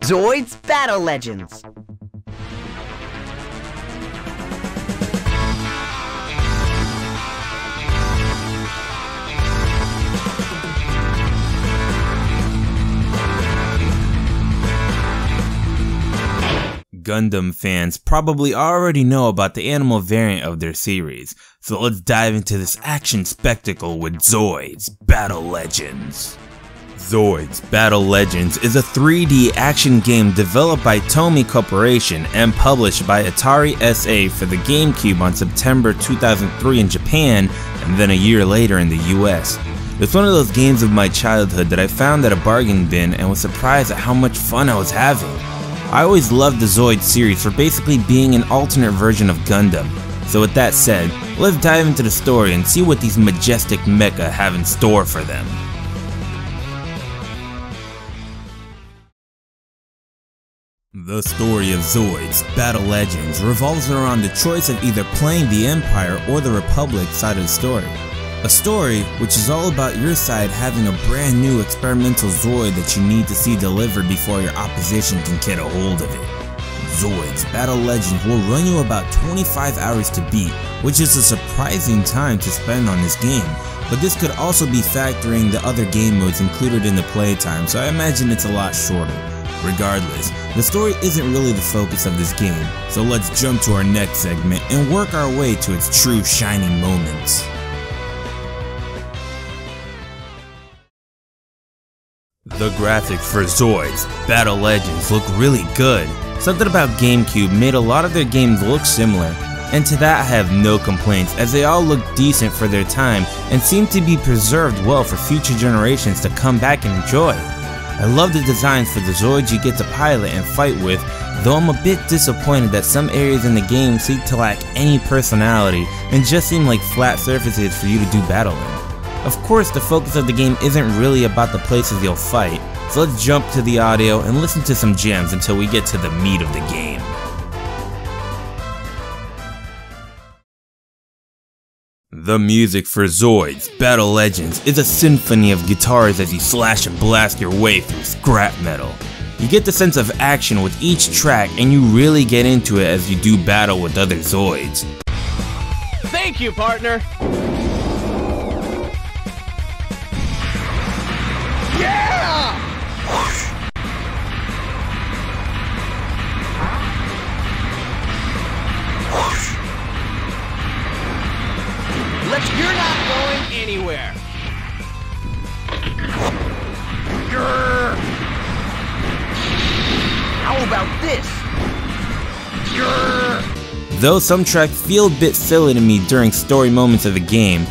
Zoids Battle Legends. Gundam fans probably already know about the animal variant of their series, so let's dive into this action spectacle with Zoids Battle Legends. Zoids Battle Legends is a 3D action game developed by Tomy Corporation and published by Atari SA for the GameCube on September 2003 in Japan and then a year later in the US. It's one of those games of my childhood that I found at a bargain bin and was surprised at how much fun I was having. I always loved the Zoids series for basically being an alternate version of Gundam. So with that said, let's dive into the story and see what these majestic mecha have in store for them. The story of Zoids Battle Legends revolves around the choice of either playing the Empire or the Republic side of the story. A story which is all about your side having a brand new experimental Zoid that you need to see delivered before your opposition can get a hold of it. Zoids Battle Legends will run you about 25 hours to beat, which is a surprising time to spend on this game, but this could also be factoring the other game modes included in the playtime, so I imagine it's a lot shorter. Regardless, the story isn't really the focus of this game, so let's jump to our next segment and work our way to its true shining moments. The graphics for Zoids Battle Legends look really good. Something about GameCube made a lot of their games look similar, and to that I have no complaints as they all look decent for their time and seem to be preserved well for future generations to come back and enjoy. I love the designs for the Zoids you get to pilot and fight with, though I'm a bit disappointed that some areas in the game seem to lack any personality and just seem like flat surfaces for you to do battle in. Of course, the focus of the game isn't really about the places you'll fight, so let's jump to the audio and listen to some gems until we get to the meat of the game. The music for Zoids Battle Legends is a symphony of guitars as you slash and blast your way through scrap metal. You get the sense of action with each track and you really get into it as you do battle with other Zoids. Thank you, partner! Yeah! You're not going anywhere. Grr. How about this? Grr. Though some tracks feel a bit silly to me during story moments of the game,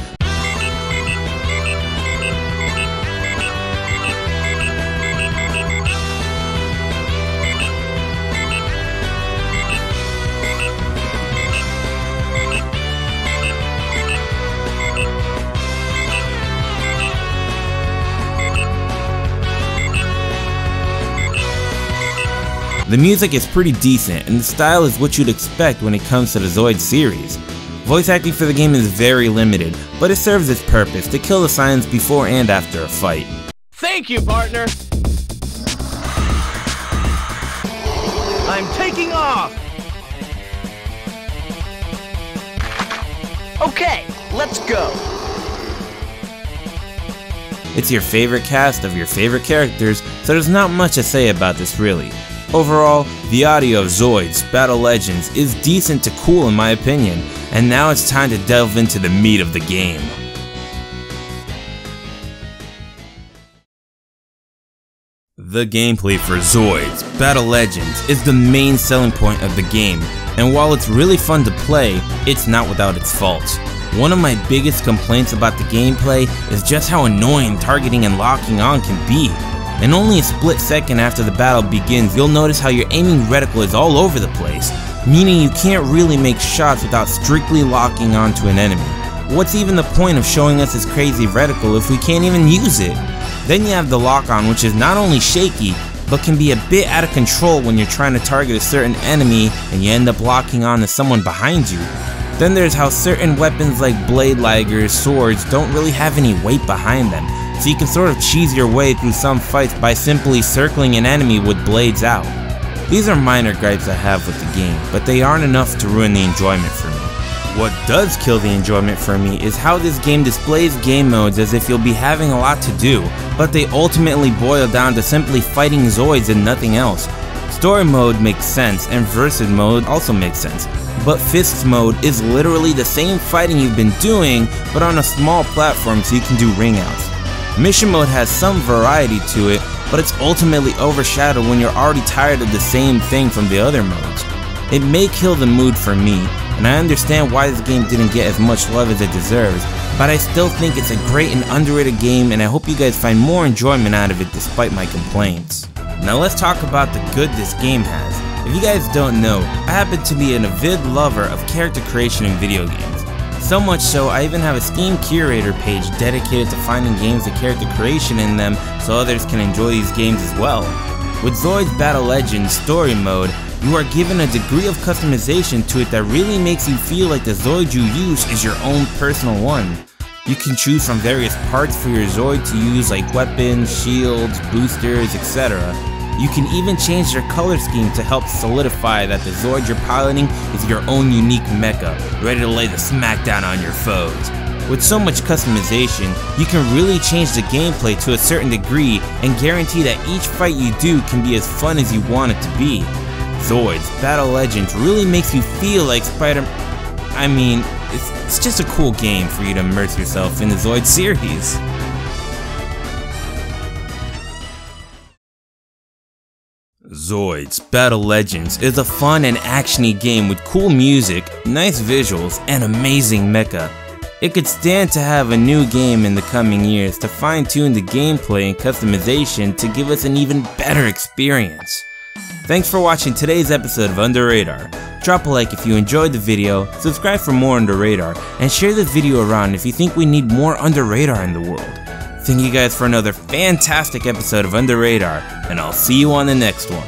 the music is pretty decent, and the style is what you'd expect when it comes to the Zoids series. Voice acting for the game is very limited, but it serves its purpose to kill the silence before and after a fight. Thank you, partner! I'm taking off! Okay, let's go! It's your favorite cast of your favorite characters, so there's not much to say about this really. Overall, the audio of Zoids Battle Legends is decent to cool in my opinion, and now it's time to delve into the meat of the game. The gameplay for Zoids Battle Legends is the main selling point of the game, and while it's really fun to play, it's not without its faults. One of my biggest complaints about the gameplay is just how annoying targeting and locking on can be. And only a split second after the battle begins, you'll notice how your aiming reticle is all over the place, meaning you can't really make shots without strictly locking onto an enemy. What's even the point of showing us this crazy reticle if we can't even use it? Then you have the lock-on, which is not only shaky, but can be a bit out of control when you're trying to target a certain enemy and you end up locking on to someone behind you. Then there's how certain weapons like blade laggers, swords don't really have any weight behind them, so you can sort of cheese your way through some fights by simply circling an enemy with blades out. These are minor gripes I have with the game, but they aren't enough to ruin the enjoyment for me. What does kill the enjoyment for me is how this game displays game modes as if you'll be having a lot to do, but they ultimately boil down to simply fighting Zoids and nothing else. Story mode makes sense, and versus mode also makes sense, but fists mode is literally the same fighting you've been doing, but on a small platform so you can do ring outs. Mission mode has some variety to it, but it's ultimately overshadowed when you're already tired of the same thing from the other modes. It may kill the mood for me, and I understand why this game didn't get as much love as it deserves, but I still think it's a great and underrated game, and I hope you guys find more enjoyment out of it despite my complaints. Now let's talk about the good this game has. If you guys don't know, I happen to be an avid lover of character creation in video games. So much so, I even have a Steam curator page dedicated to finding games with character creation in them so others can enjoy these games as well. With Zoids Battle Legends Story Mode, you are given a degree of customization to it that really makes you feel like the Zoid you use is your own personal one. You can choose from various parts for your Zoid to use, like weapons, shields, boosters, etc. You can even change their color scheme to help solidify that the Zoid you're piloting is your own unique mecha, ready to lay the smackdown on your foes. With so much customization, you can really change the gameplay to a certain degree and guarantee that each fight you do can be as fun as you want it to be. Zoids Battle Legends really makes you feel like it's just a cool game for you to immerse yourself in the Zoid series. Zoids Battle Legends is a fun and actiony game with cool music, nice visuals, and amazing mecha. It could stand to have a new game in the coming years to fine-tune the gameplay and customization to give us an even better experience. Thanks for watching today's episode of UnderRadar. Drop a like if you enjoyed the video, subscribe for more UnderRadar, and share this video around if you think we need more UnderRadar in the world. Thank you guys for another fantastic episode of UnderRadar, and I'll see you on the next one.